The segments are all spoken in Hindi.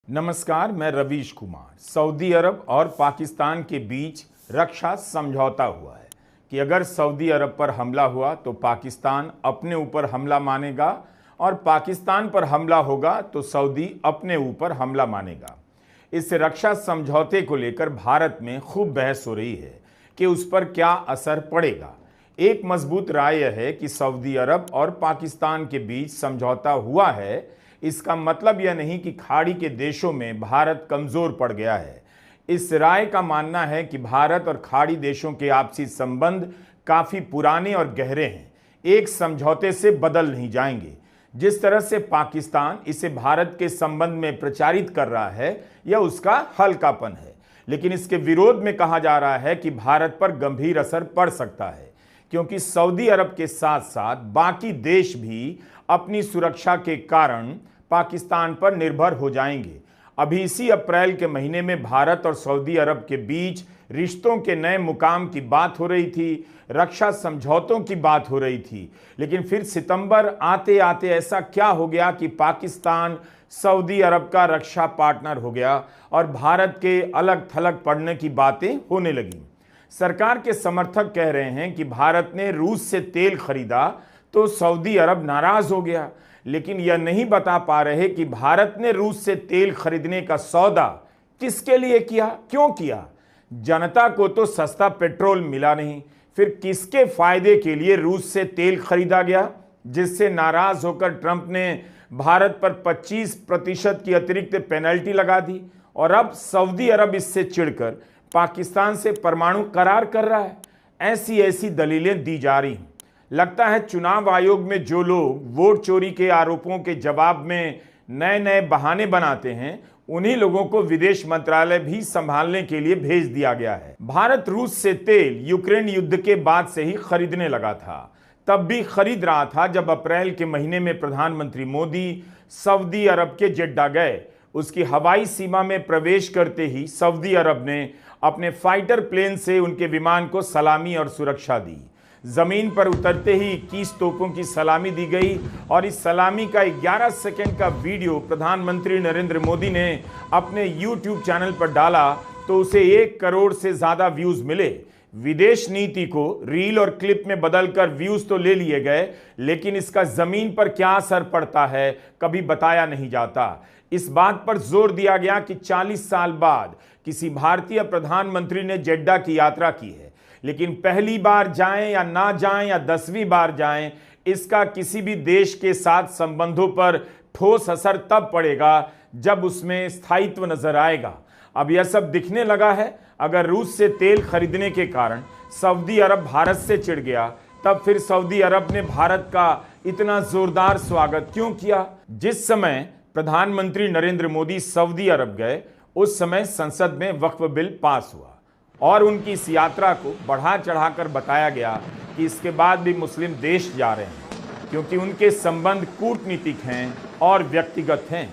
नमस्कार, मैं रवीश कुमार। सऊदी अरब और पाकिस्तान के बीच रक्षा समझौता हुआ है कि अगर सऊदी अरब पर हमला हुआ तो पाकिस्तान अपने ऊपर हमला मानेगा और पाकिस्तान पर हमला होगा तो सऊदी अपने ऊपर हमला मानेगा। इस रक्षा समझौते को लेकर भारत में खूब बहस हो रही है कि उस पर क्या असर पड़ेगा। एक मजबूत राय यह है कि सऊदी अरब और पाकिस्तान के बीच समझौता हुआ है, इसका मतलब यह नहीं कि खाड़ी के देशों में भारत कमजोर पड़ गया है। इस राय का मानना है कि भारत और खाड़ी देशों के आपसी संबंध काफी पुराने और गहरे हैं, एक समझौते से बदल नहीं जाएंगे। जिस तरह से पाकिस्तान इसे भारत के संबंध में प्रचारित कर रहा है, यह उसका हल्कापन है, लेकिन इसके विरोध में कहा जा रहा है कि भारत पर गंभीर असर पड़ सकता है, क्योंकि सऊदी अरब के साथ साथ बाकी देश भी अपनी सुरक्षा के कारण पाकिस्तान पर निर्भर हो जाएंगे। अभी इसी अप्रैल के महीने में भारत और सऊदी अरब के बीच रिश्तों के नए मुकाम की बात हो रही थी, रक्षा समझौतों की बात हो रही थी, लेकिन फिर सितंबर आते आते ऐसा क्या हो गया कि पाकिस्तान सऊदी अरब का रक्षा पार्टनर हो गया और भारत के अलग थलग पड़ने की बातें होने लगी। सरकार के समर्थक कह रहे हैं कि भारत ने रूस से तेल खरीदा तो सऊदी अरब नाराज हो गया, लेकिन यह नहीं बता पा रहे कि भारत ने रूस से तेल खरीदने का सौदा किसके लिए किया, क्यों किया। जनता को तो सस्ता पेट्रोल मिला नहीं, फिर किसके फायदे के लिए रूस से तेल खरीदा गया, जिससे नाराज होकर ट्रंप ने भारत पर 25% की अतिरिक्त पेनल्टी लगा दी और अब सऊदी अरब इससे चिढ़कर पाकिस्तान से परमाणु करार कर रहा है। ऐसी ऐसी दलीलें दी जा रही हैं। लगता है चुनाव आयोग में जो लोग वोट चोरी के आरोपों के जवाब में नए नए बहाने बनाते हैं, उन्हीं लोगों को विदेश मंत्रालय भी संभालने के लिए भेज दिया गया है। भारत रूस से तेल यूक्रेन युद्ध के बाद से ही खरीदने लगा था, तब भी खरीद रहा था जब अप्रैल के महीने में प्रधानमंत्री मोदी सऊदी अरब के जेड्डा गए। उसकी हवाई सीमा में प्रवेश करते ही सऊदी अरब ने अपने फाइटर प्लेन से उनके विमान को सलामी और सुरक्षा दी। जमीन पर उतरते ही 21 तोपों की सलामी दी गई और इस सलामी का 11 सेकंड का वीडियो प्रधानमंत्री नरेंद्र मोदी ने अपने YouTube चैनल पर डाला तो उसे 1 करोड़ से ज्यादा व्यूज मिले। विदेश नीति को रील और क्लिप में बदलकर व्यूज तो ले लिए गए, लेकिन इसका जमीन पर क्या असर पड़ता है कभी बताया नहीं जाता। इस बात पर जोर दिया गया कि 40 साल बाद किसी भारतीय प्रधानमंत्री ने जेड्डा की यात्रा की है, लेकिन पहली बार जाएं या ना जाएं या 10वीं बार जाएं, इसका किसी भी देश के साथ संबंधों पर ठोस असर तब पड़ेगा जब उसमें स्थायित्व नजर आएगा। अब यह सब दिखने लगा है। अगर रूस से तेल खरीदने के कारण सऊदी अरब भारत से चिढ़ गया, तब फिर सऊदी अरब ने भारत का इतना जोरदार स्वागत क्यों किया। जिस समय प्रधानमंत्री नरेंद्र मोदी सऊदी अरब गए, उस समय संसद में वक्फ बिल पास हुआ और उनकी इस यात्रा को बढ़ा चढ़ाकर बताया गया कि इसके बाद भी मुस्लिम देश जा रहे हैं, क्योंकि उनके संबंध कूटनीतिक हैं और व्यक्तिगत हैं।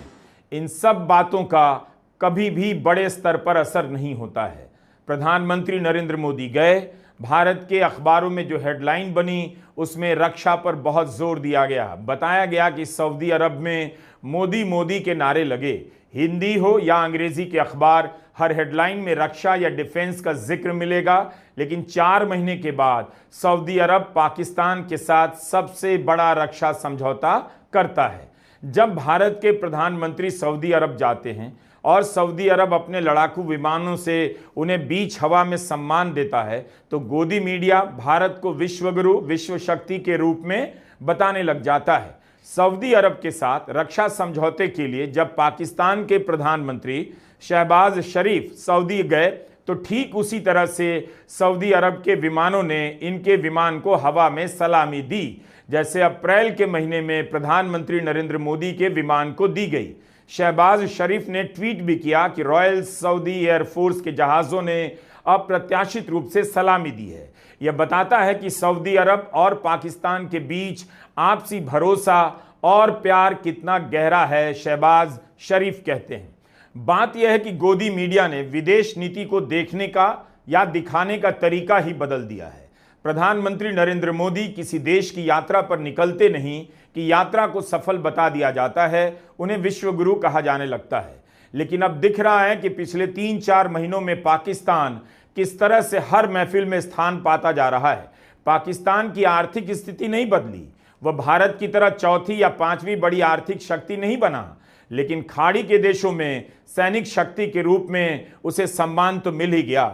इन सब बातों का कभी भी बड़े स्तर पर असर नहीं होता है। प्रधानमंत्री नरेंद्र मोदी गए, भारत के अखबारों में जो हेडलाइन बनी उसमें रक्षा पर बहुत जोर दिया गया। बताया गया कि सऊदी अरब में मोदी मोदी के नारे लगे। हिंदी हो या अंग्रेजी के अखबार, हर हेडलाइन में रक्षा या डिफेंस का जिक्र मिलेगा। लेकिन 4 महीने के बाद सऊदी अरब पाकिस्तान के साथ सबसे बड़ा रक्षा समझौता करता है। जब भारत के प्रधानमंत्री सऊदी अरब जाते हैं और सऊदी अरब अपने लड़ाकू विमानों से उन्हें बीच हवा में सम्मान देता है, तो गोदी मीडिया भारत को विश्वगुरु, विश्व शक्ति के रूप में बताने लग जाता है। सऊदी अरब के साथ रक्षा समझौते के लिए जब पाकिस्तान के प्रधानमंत्री शहबाज शरीफ सऊदी गए, तो ठीक उसी तरह से सऊदी अरब के विमानों ने इनके विमान को हवा में सलामी दी, जैसे अप्रैल के महीने में प्रधानमंत्री नरेंद्र मोदी के विमान को दी गई। शहबाज शरीफ ने ट्वीट भी किया कि रॉयल सऊदी एयरफोर्स के जहाज़ों ने अप्रत्याशित रूप से सलामी दी है। यह बताता है कि सऊदी अरब और पाकिस्तान के बीच आपसी भरोसा और प्यार कितना गहरा है, शहबाज शरीफ कहते हैं। बात यह है कि गोदी मीडिया ने विदेश नीति को देखने का या दिखाने का तरीका ही बदल दिया है। प्रधानमंत्री नरेंद्र मोदी किसी देश की यात्रा पर निकलते नहीं कि यात्रा को सफल बता दिया जाता है, उन्हें विश्वगुरु कहा जाने लगता है। लेकिन अब दिख रहा है कि पिछले 3-4 महीनों में पाकिस्तान किस तरह से हर महफिल में स्थान पाता जा रहा है। पाकिस्तान की आर्थिक स्थिति नहीं बदली, वह भारत की तरह चौथी या पांचवी बड़ी आर्थिक शक्ति नहीं बना, लेकिन खाड़ी के देशों में सैनिक शक्ति के रूप में उसे सम्मान तो मिल ही गया।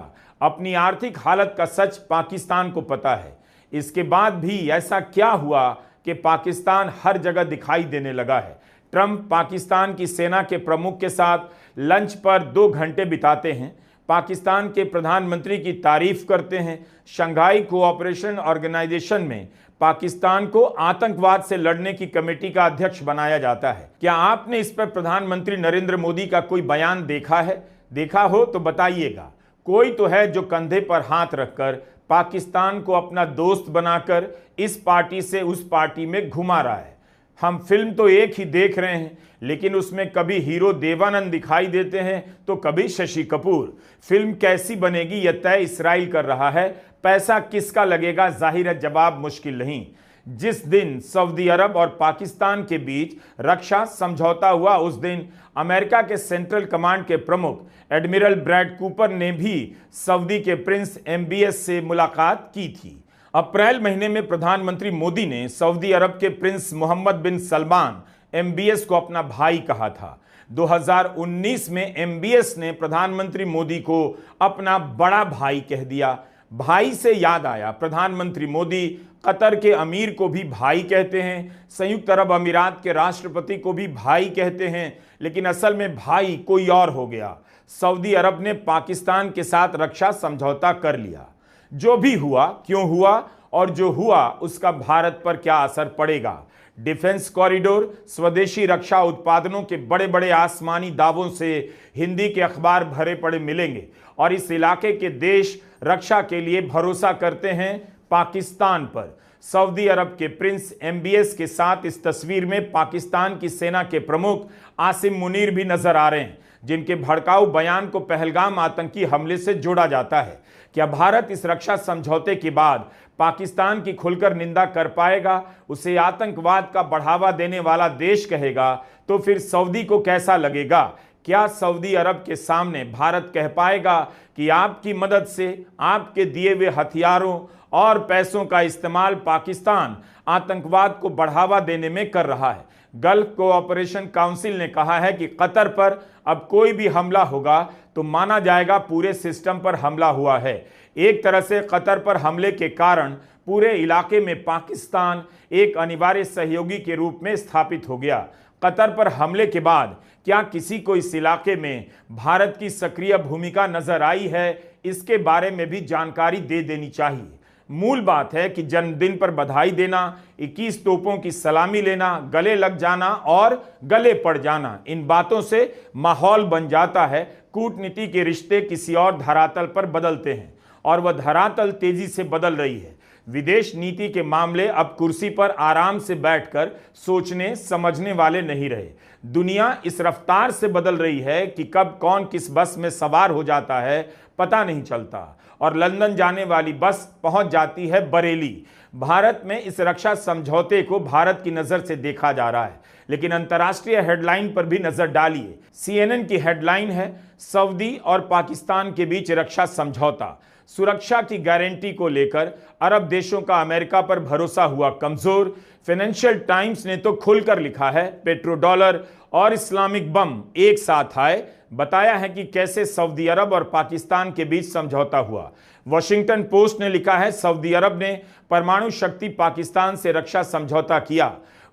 अपनी आर्थिक हालत का सच पाकिस्तान को पता है। इसके बाद भी ऐसा क्या हुआ कि पाकिस्तान हर जगह दिखाई देने लगा है। ट्रंप पाकिस्तान की सेना के प्रमुख के साथ लंच पर 2 घंटे बिताते हैं, पाकिस्तान के प्रधानमंत्री की तारीफ करते हैं, शंघाई कोऑपरेशन ऑर्गेनाइजेशन में पाकिस्तान को आतंकवाद से लड़ने की कमेटी का अध्यक्ष बनाया जाता है। क्या आपने इस पर प्रधानमंत्री नरेंद्र मोदी का कोई बयान देखा है? देखा हो तो बताइएगा। कोई तो है जो कंधे पर हाथ रखकर पाकिस्तान को अपना दोस्त बनाकर इस पार्टी से उस पार्टी में घुमा रहा है। हम फिल्म तो एक ही देख रहे हैं, लेकिन उसमें कभी हीरो देवानंद दिखाई देते हैं तो कभी शशि कपूर। फिल्म कैसी बनेगी यह तय इस्राइल कर रहा है, पैसा किसका लगेगा जाहिर है जवाब मुश्किल नहीं। जिस दिन सऊदी अरब और पाकिस्तान के बीच रक्षा समझौता हुआ उस दिन अमेरिका के सेंट्रल कमांड के प्रमुख एडमिरल ब्रैड कूपर ने भी सऊदी के प्रिंस MBS से मुलाकात की थी। अप्रैल महीने में प्रधानमंत्री मोदी ने सऊदी अरब के प्रिंस मोहम्मद बिन सलमान MBS को अपना भाई कहा था। 2019 में MBS ने प्रधानमंत्री मोदी को अपना बड़ा भाई कह दिया। भाई से याद आया, प्रधानमंत्री मोदी कतर के अमीर को भी भाई कहते हैं, संयुक्त अरब अमीरात के राष्ट्रपति को भी भाई कहते हैं, लेकिन असल में भाई कोई और हो गया। सऊदी अरब ने पाकिस्तान के साथ रक्षा समझौता कर लिया। जो भी हुआ, क्यों हुआ और जो हुआ उसका भारत पर क्या असर पड़ेगा? डिफेंस कॉरिडोर, स्वदेशी रक्षा उत्पादनों के बड़े बड़े आसमानी दावों से हिंदी के अखबार भरे पड़े मिलेंगे और इस इलाके के देश रक्षा के लिए भरोसा करते हैं पाकिस्तान पर। सऊदी अरब के प्रिंस MBS के साथ इस तस्वीर में पाकिस्तान की सेना के प्रमुख आसिम मुनीर भी नजर आ रहे हैं, जिनके भड़काऊ बयान को पहलगाम आतंकी हमले से जोड़ा जाता है। क्या भारत इस रक्षा समझौते के बाद पाकिस्तान की खुलकर निंदा कर पाएगा, उसे आतंकवाद का बढ़ावा देने वाला देश कहेगा, तो फिर सऊदी को कैसा लगेगा? क्या सऊदी अरब के सामने भारत कह पाएगा कि आपकी मदद से, आपके दिए हुए हथियारों और पैसों का इस्तेमाल पाकिस्तान आतंकवाद को बढ़ावा देने में कर रहा है? गल्फ कोऑपरेशन काउंसिल ने कहा है कि कतर पर अब कोई भी हमला होगा तो माना जाएगा पूरे सिस्टम पर हमला हुआ है। एक तरह से कतर पर हमले के कारण पूरे इलाके में पाकिस्तान एक अनिवार्य सहयोगी के रूप में स्थापित हो गया। कतर पर हमले के बाद क्या किसी को इस इलाके में भारत की सक्रिय भूमिका नजर आई है, इसके बारे में भी जानकारी दे देनी चाहिए। मूल बात है कि जन्मदिन पर बधाई देना, 21 तोपों की सलामी लेना, गले लग जाना और गले पड़ जाना, इन बातों से माहौल बन जाता है। कूटनीति के रिश्ते किसी और धरातल पर बदलते हैं और वह धरातल तेजी से बदल रही है। विदेश नीति के मामले अब कुर्सी पर आराम से बैठकर सोचने समझने वाले नहीं रहे। दुनिया इस रफ्तार से बदल रही है कि कब कौन किस बस में सवार हो जाता है पता नहीं चलता और लंदन जाने वाली बस पहुंच जाती है बरेली। भारत में इस रक्षा समझौते को भारत की नजर से देखा जा रहा है, लेकिन अंतर्राष्ट्रीय हेडलाइन पर भी नजर डालिए। CNN की हेडलाइन है, सऊदी और पाकिस्तान के बीच रक्षा समझौता, सुरक्षा की गारंटी को लेकर अरब देशों का अमेरिका पर भरोसा हुआ कमजोर। फाइनेंशियल टाइम्स ने तो खुलकर लिखा है, पेट्रो डॉलर और इस्लामिक बम एक साथ आए। बताया है कि कैसे सऊदी अरब और पाकिस्तान के बीच समझौता हुआ। वॉशिंगटन पोस्ट ने लिखा है, सऊदी अरब ने परमाणु शक्ति पाकिस्तान से रक्षा समझौता किया।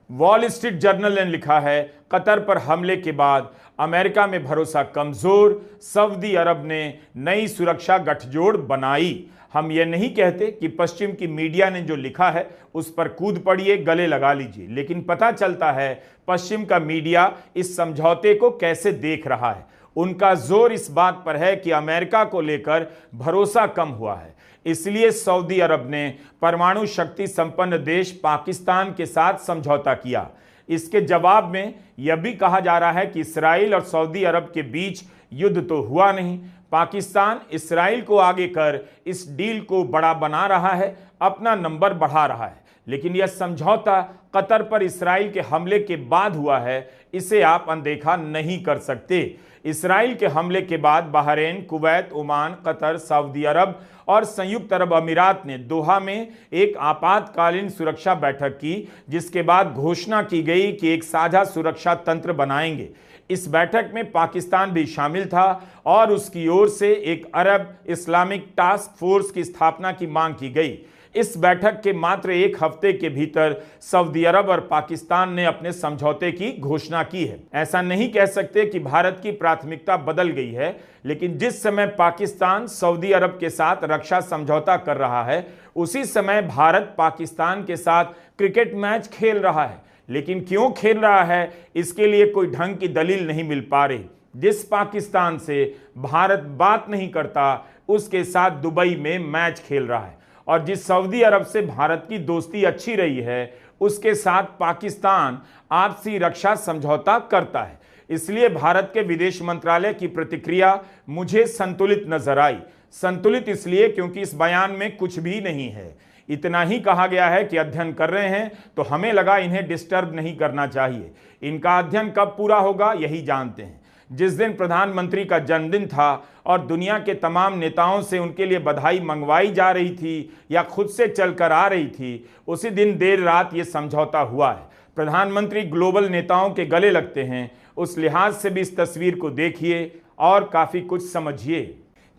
वॉल स्ट्रीट जर्नल ने लिखा है, कतर पर हमले के बाद अमेरिका में भरोसा कमजोर, सऊदी अरब ने नई सुरक्षा गठजोड़ बनाई। हम ये नहीं कहते कि पश्चिम की मीडिया ने जो लिखा है उस पर कूद पड़िए, गले लगा लीजिए, लेकिन पता चलता है पश्चिम का मीडिया इस समझौते को कैसे देख रहा है। उनका जोर इस बात पर है कि अमेरिका को लेकर भरोसा कम हुआ है, इसलिए सऊदी अरब ने परमाणु शक्ति संपन्न देश पाकिस्तान के साथ समझौता किया। इसके जवाब में यह भी कहा जा रहा है कि इस्राइल और सऊदी अरब के बीच युद्ध तो हुआ नहीं, पाकिस्तान इस्राइल को आगे कर इस डील को बड़ा बना रहा है, अपना नंबर बढ़ा रहा है। लेकिन यह समझौता कतर पर इसराइल के हमले के बाद हुआ है, इसे आप अनदेखा नहीं कर सकते। इसराइल के हमले के बाद Bahrain, Kuwait, Oman, Qatar, Saudi Arab और संयुक्त अरब अमीरात ने दोहा में एक आपातकालीन सुरक्षा बैठक की, जिसके बाद घोषणा की गई कि एक साझा सुरक्षा तंत्र बनाएंगे। इस बैठक में पाकिस्तान भी शामिल था और उसकी ओर से एक अरब इस्लामिक टास्क फोर्स की स्थापना की मांग की गई। इस बैठक के मात्र एक हफ्ते के भीतर सऊदी अरब और पाकिस्तान ने अपने समझौते की घोषणा की है। ऐसा नहीं कह सकते कि भारत की प्राथमिकता बदल गई है, लेकिन जिस समय पाकिस्तान सऊदी अरब के साथ रक्षा समझौता कर रहा है, उसी समय भारत पाकिस्तान के साथ क्रिकेट मैच खेल रहा है। लेकिन क्यों खेल रहा है, इसके लिए कोई ढंग की दलील नहीं मिल पा रही। जिस पाकिस्तान से भारत बात नहीं करता, उसके साथ दुबई में मैच खेल रहा है, और जिस सऊदी अरब से भारत की दोस्ती अच्छी रही है, उसके साथ पाकिस्तान आपसी रक्षा समझौता करता है। इसलिए भारत के विदेश मंत्रालय की प्रतिक्रिया मुझे संतुलित नजर आई। संतुलित इसलिए क्योंकि इस बयान में कुछ भी नहीं है। इतना ही कहा गया है कि अध्ययन कर रहे हैं, तो हमें लगा इन्हें डिस्टर्ब नहीं करना चाहिए। इनका अध्ययन कब पूरा होगा, यही जानते हैं। जिस दिन प्रधानमंत्री का जन्मदिन था और दुनिया के तमाम नेताओं से उनके लिए बधाई मंगवाई जा रही थी या खुद से चलकर आ रही थी, उसी दिन देर रात ये समझौता हुआ है। प्रधानमंत्री ग्लोबल नेताओं के गले लगते हैं, उस लिहाज से भी इस तस्वीर को देखिए और काफी कुछ समझिए।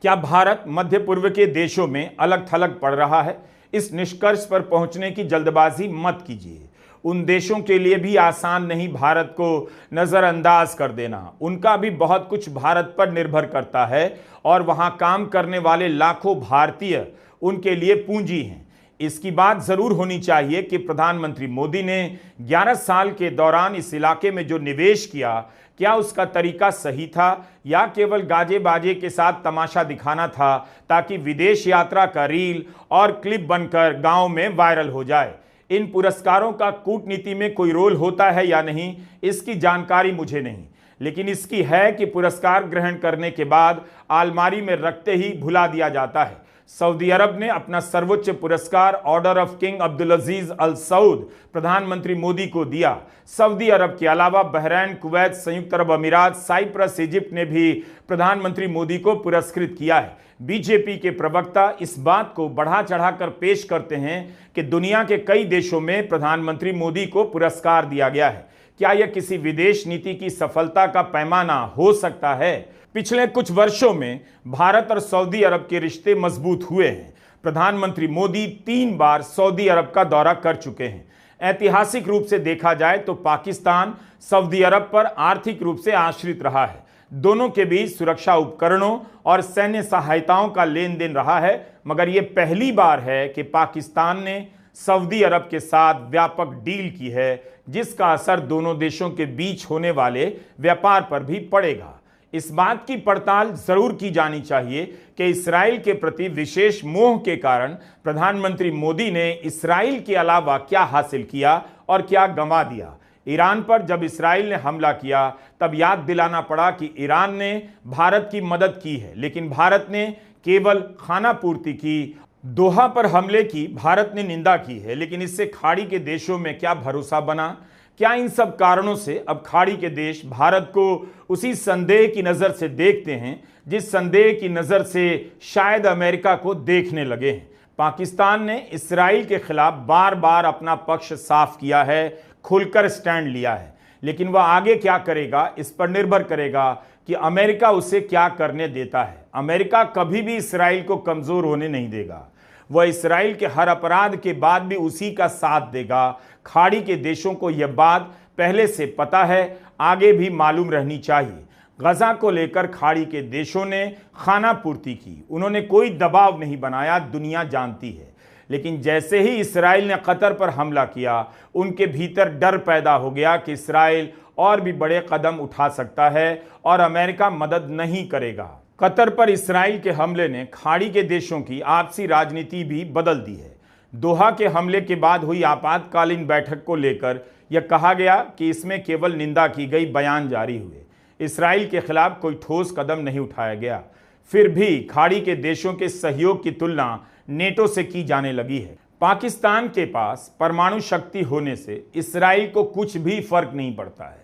क्या भारत मध्य पूर्व के देशों में अलग थलग पड़ रहा है? इस निष्कर्ष पर पहुंचने की जल्दबाजी मत कीजिए। उन देशों के लिए भी आसान नहीं भारत को नजरअंदाज कर देना। उनका भी बहुत कुछ भारत पर निर्भर करता है और वहां काम करने वाले लाखों भारतीय उनके लिए पूंजी हैं। इसकी बात जरूर होनी चाहिए कि प्रधानमंत्री मोदी ने 11 साल के दौरान इस इलाके में जो निवेश किया, क्या उसका तरीका सही था या केवल गाजे बाजे के साथ तमाशा दिखाना था ताकि विदेश यात्रा का रील और क्लिप बनकर गांव में वायरल हो जाए। इन पुरस्कारों का कूटनीति में कोई रोल होता है या नहीं, इसकी जानकारी मुझे नहीं, लेकिन इसकी है कि पुरस्कार ग्रहण करने के बाद अलमारी में रखते ही भुला दिया जाता है। सऊदी अरब ने अपना सर्वोच्च पुरस्कार ऑर्डर ऑफ किंग अब्दुल अजीज अल सऊद प्रधानमंत्री मोदी को दिया। सऊदी अरब के अलावा बहरीन, कुवैत, संयुक्त अरब अमीरात, साइप्रस, इजिप्ट ने भी प्रधानमंत्री मोदी को पुरस्कृत किया है। बीजेपी के प्रवक्ता इस बात को बढ़ा चढ़ाकर पेश करते हैं कि दुनिया के कई देशों में प्रधानमंत्री मोदी को पुरस्कार दिया गया है। क्या यह किसी विदेश नीति की सफलता का पैमाना हो सकता है? पिछले कुछ वर्षों में भारत और सऊदी अरब के रिश्ते मजबूत हुए हैं। प्रधानमंत्री मोदी 3 बार सऊदी अरब का दौरा कर चुके हैं। ऐतिहासिक रूप से देखा जाए तो पाकिस्तान सऊदी अरब पर आर्थिक रूप से आश्रित रहा है। दोनों के बीच सुरक्षा उपकरणों और सैन्य सहायताओं का लेन देन रहा है, मगर यह पहली बार है कि पाकिस्तान ने सऊदी अरब के साथ व्यापक डील की है, जिसका असर दोनों देशों के बीच होने वाले व्यापार पर भी पड़ेगा। इस बात की पड़ताल जरूर की जानी चाहिए कि इसराइल के प्रति विशेष मोह के कारण प्रधानमंत्री मोदी ने इसराइल के अलावा क्या हासिल किया और क्या गंवा दिया। ईरान पर जब इसराइल ने हमला किया, तब याद दिलाना पड़ा कि ईरान ने भारत की मदद की है, लेकिन भारत ने केवल खाना पूर्ति की। दोहा पर हमले की भारत ने निंदा की है, लेकिन इससे खाड़ी के देशों में क्या भरोसा बना? क्या इन सब कारणों से अब खाड़ी के देश भारत को उसी संदेह की नजर से देखते हैं जिस संदेह की नजर से शायद अमेरिका को देखने लगे हैं? पाकिस्तान ने इसराइल के खिलाफ बार बार अपना पक्ष साफ किया है, खुलकर स्टैंड लिया है, लेकिन वह आगे क्या करेगा इस पर निर्भर करेगा कि अमेरिका उसे क्या करने देता है। अमेरिका कभी भी इसराइल को कमजोर होने नहीं देगा। वह इसराइल के हर अपराध के बाद भी उसी का साथ देगा। खाड़ी के देशों को यह बात पहले से पता है, आगे भी मालूम रहनी चाहिए। गजा को लेकर खाड़ी के देशों ने खाना पूर्ति की, उन्होंने कोई दबाव नहीं बनाया, दुनिया जानती है। लेकिन जैसे ही इसराइल ने कतर पर हमला किया, उनके भीतर डर पैदा हो गया कि इसराइल और भी बड़े कदम उठा सकता है और अमेरिका मदद नहीं करेगा। कतर पर इसराइल के हमले ने खाड़ी के देशों की आपसी राजनीति भी बदल दी है। दोहा के हमले के बाद हुई आपातकालीन बैठक को लेकर यह कहा गया कि इसमें केवल निंदा की गई, बयान जारी हुए, इसराइल के खिलाफ कोई ठोस कदम नहीं उठाया गया। फिर भी खाड़ी के देशों के सहयोग की तुलना नेटो से की जाने लगी है। पाकिस्तान के पास परमाणु शक्ति होने से इस्राइल को कुछ भी फर्क नहीं पड़ता है।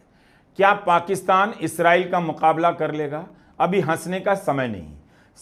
क्या पाकिस्तान इस्राइल का मुकाबला कर लेगा? अभी हंसने का समय नहीं।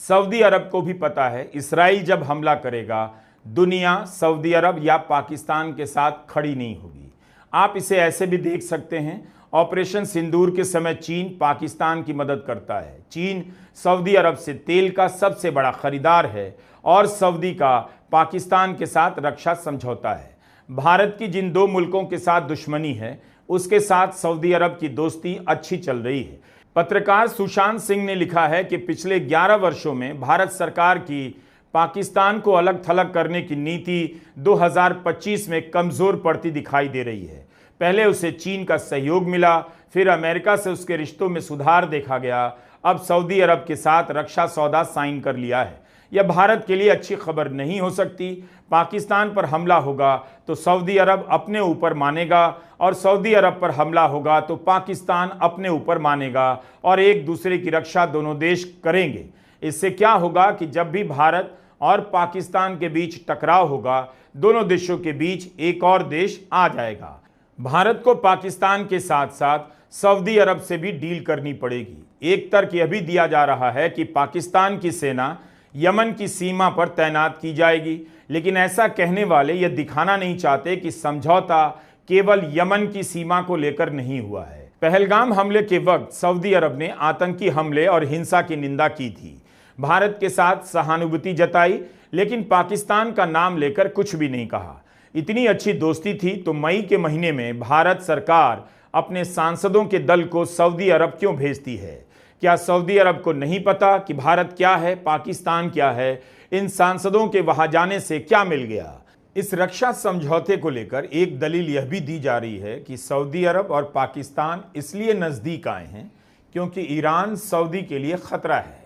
सऊदी अरब को भी पता है इस्राइल जब हमला करेगा दुनिया सऊदी अरब या पाकिस्तान के साथ खड़ी नहीं होगी। आप इसे ऐसे भी देख सकते हैं, ऑपरेशन सिंदूर के समय चीन पाकिस्तान की मदद करता है। चीन सऊदी अरब से तेल का सबसे बड़ा खरीदार है और सऊदी का पाकिस्तान के साथ रक्षा समझौता है। भारत की जिन दो मुल्कों के साथ दुश्मनी है उसके साथ सऊदी अरब की दोस्ती अच्छी चल रही है। पत्रकार सुशांत सिंह ने लिखा है कि पिछले 11 वर्षों में भारत सरकार की पाकिस्तान को अलग थलग करने की नीति 2025 में कमजोर पड़ती दिखाई दे रही है। पहले उसे चीन का सहयोग मिला, फिर अमेरिका से उसके रिश्तों में सुधार देखा गया, अब सऊदी अरब के साथ रक्षा सौदा साइन कर लिया है। यह भारत के लिए अच्छी खबर नहीं हो सकती। पाकिस्तान पर हमला होगा तो सऊदी अरब अपने ऊपर मानेगा और सऊदी अरब पर हमला होगा तो पाकिस्तान अपने ऊपर मानेगा और एक दूसरे की रक्षा दोनों देश करेंगे। इससे क्या होगा कि जब भी भारत और पाकिस्तान के बीच टकराव होगा दोनों देशों के बीच एक और देश आ जाएगा। भारत को पाकिस्तान के साथ साथ सऊदी अरब से भी डील करनी पड़ेगी। एक तर्क यह भी दिया जा रहा है कि पाकिस्तान की सेना यमन की सीमा पर तैनात की जाएगी, लेकिन ऐसा कहने वाले यह दिखाना नहीं चाहते कि समझौता केवल यमन की सीमा को लेकर नहीं हुआ है। पहलगाम हमले के वक्त सऊदी अरब ने आतंकी हमले और हिंसा की निंदा की थी, भारत के साथ सहानुभूति जताई, लेकिन पाकिस्तान का नाम लेकर कुछ भी नहीं कहा। इतनी अच्छी दोस्ती थी तो मई के महीने में भारत सरकार अपने सांसदों के दल को सऊदी अरब क्यों भेजती है? क्या सऊदी अरब को नहीं पता कि भारत क्या है, पाकिस्तान क्या है? इन सांसदों के वहां जाने से क्या मिल गया? इस रक्षा समझौते को लेकर एक दलील यह भी दी जा रही है कि सऊदी अरब और पाकिस्तान इसलिए नज़दीक आए हैं क्योंकि ईरान सऊदी के लिए खतरा है।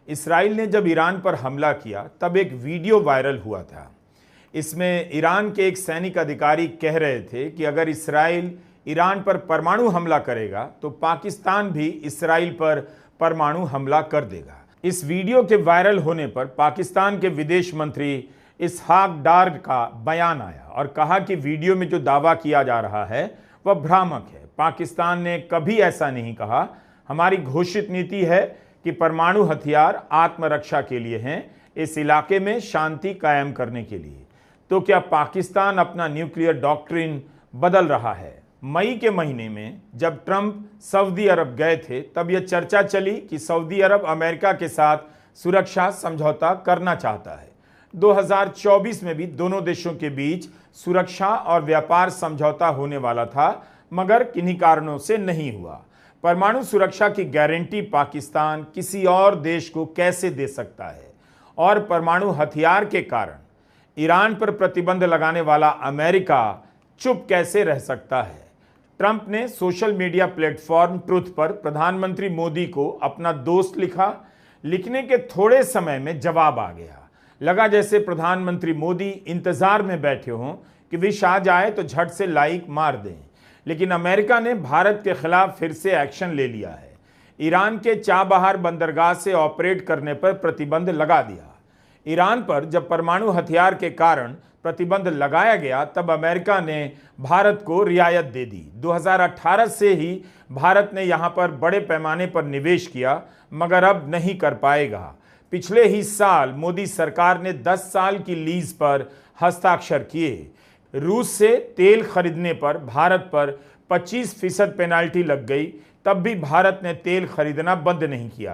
इस्राइल ने जब ईरान पर हमला किया तब एक वीडियो वायरल हुआ था। इसमें ईरान के एक सैनिक अधिकारी कह रहे थे कि अगर इस्राइल ईरान पर परमाणु हमला करेगा तो पाकिस्तान भी इस्राइल पर परमाणु हमला कर देगा। इस वीडियो के वायरल होने पर पाकिस्तान के विदेश मंत्री इसहाक डार का बयान आया और कहा कि वीडियो में जो दावा किया जा रहा है वह भ्रामक है। पाकिस्तान ने कभी ऐसा नहीं कहा। हमारी घोषित नीति है कि परमाणु हथियार आत्मरक्षा के लिए हैं, इस इलाके में शांति कायम करने के लिए। तो क्या पाकिस्तान अपना न्यूक्लियर डॉक्ट्रिन बदल रहा है? मई के महीने में जब ट्रंप सऊदी अरब गए थे तब यह चर्चा चली कि सऊदी अरब अमेरिका के साथ सुरक्षा समझौता करना चाहता है। 2024 में भी दोनों देशों के बीच सुरक्षा और व्यापार समझौता होने वाला था, मगर किन्हीं कारणों से नहीं हुआ। परमाणु सुरक्षा की गारंटी पाकिस्तान किसी और देश को कैसे दे सकता है? और परमाणु हथियार के कारण ईरान पर प्रतिबंध लगाने वाला अमेरिका चुप कैसे रह सकता है? ट्रंप ने सोशल मीडिया प्लेटफॉर्म ट्रुथ पर प्रधानमंत्री मोदी को अपना दोस्त लिखा। लिखने के थोड़े समय में जवाब आ गया। लगा जैसे प्रधानमंत्री मोदी इंतजार में बैठे हों कि विश आ जाए तो झट से लाइक मार दें। लेकिन अमेरिका ने भारत के खिलाफ फिर से एक्शन ले लिया है। ईरान के चाबहार बंदरगाह से ऑपरेट करने पर प्रतिबंध लगा दिया। ईरान पर जब परमाणु हथियार के कारण प्रतिबंध लगाया गया तब अमेरिका ने भारत को रियायत दे दी। 2018 से ही भारत ने यहां पर बड़े पैमाने पर निवेश किया, मगर अब नहीं कर पाएगा। पिछले ही साल मोदी सरकार ने 10 साल की लीज पर हस्ताक्षर किए। रूस से तेल खरीदने पर भारत पर 25% पेनाल्टी लग गई, तब भी भारत ने तेल खरीदना बंद नहीं किया।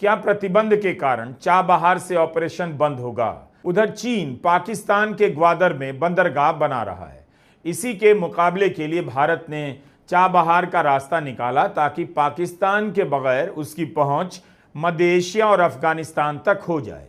क्या प्रतिबंध के कारण चाबहार से ऑपरेशन बंद होगा? उधर चीन पाकिस्तान के ग्वादर में बंदरगाह बना रहा है। इसी के मुकाबले के लिए भारत ने चाबहार का रास्ता निकाला ताकि पाकिस्तान के बगैर उसकी पहुंच मध्य एशिया और अफगानिस्तान तक हो जाए।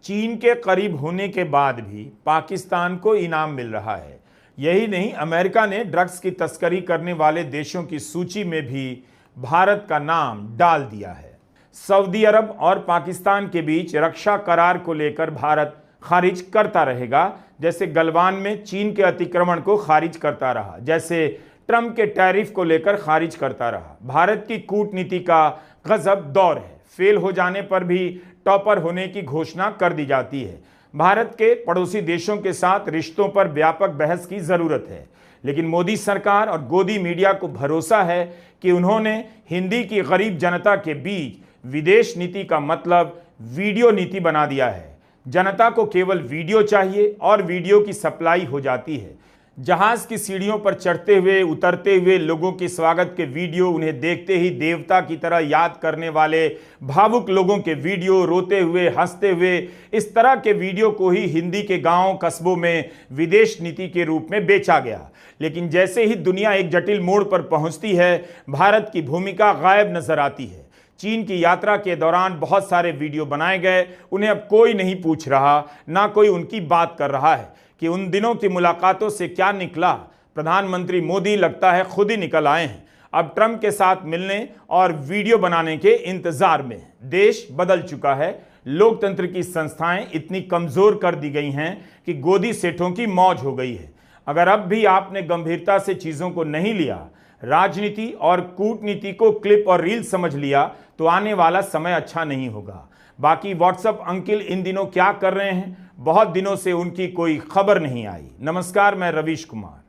चीन के करीब होने के बाद भी पाकिस्तान को इनाम मिल रहा है। यही नहीं, अमेरिका ने ड्रग्स की तस्करी करने वाले देशों की सूची में भी भारत का नाम डाल दिया है। सऊदी अरब और पाकिस्तान के बीच रक्षा करार को लेकर भारत खारिज करता रहेगा, जैसे गलवान में चीन के अतिक्रमण को खारिज करता रहा, जैसे ट्रंप के टैरिफ को लेकर खारिज करता रहा। भारत की कूटनीति का गजब दौर है। फेल हो जाने पर भी टॉपर होने की घोषणा कर दी जाती है। भारत के पड़ोसी देशों के साथ रिश्तों पर व्यापक बहस की जरूरत है, लेकिन मोदी सरकार और गोदी मीडिया को भरोसा है कि उन्होंने हिंदी की गरीब जनता के बीच विदेश नीति का मतलब वीडियो नीति बना दिया है। जनता को केवल वीडियो चाहिए और वीडियो की सप्लाई हो जाती है। जहाज की सीढ़ियों पर चढ़ते हुए उतरते हुए लोगों के स्वागत के वीडियो, उन्हें देखते ही देवता की तरह याद करने वाले भावुक लोगों के वीडियो, रोते हुए हंसते हुए, इस तरह के वीडियो को ही हिंदी के गांव कस्बों में विदेश नीति के रूप में बेचा गया। लेकिन जैसे ही दुनिया एक जटिल मोड़ पर पहुंचती है, भारत की भूमिका गायब नजर आती है। चीन की यात्रा के दौरान बहुत सारे वीडियो बनाए गए, उन्हें अब कोई नहीं पूछ रहा, ना कोई उनकी बात कर रहा है कि उन दिनों की मुलाकातों से क्या निकला। प्रधानमंत्री मोदी लगता है खुद ही निकल आए हैं, अब ट्रंप के साथ मिलने और वीडियो बनाने के इंतजार में। देश बदल चुका है, लोकतंत्र की संस्थाएं इतनी कमजोर कर दी गई हैं कि गोदी सेठों की मौज हो गई है। अगर अब भी आपने गंभीरता से चीजों को नहीं लिया, राजनीति और कूटनीति को क्लिप और रील समझ लिया, तो आने वाला समय अच्छा नहीं होगा। बाकी व्हाट्सएप अंकिल इन दिनों क्या कर रहे हैं, बहुत दिनों से उनकी कोई खबर नहीं आई। नमस्कार, मैं रवीश कुमार।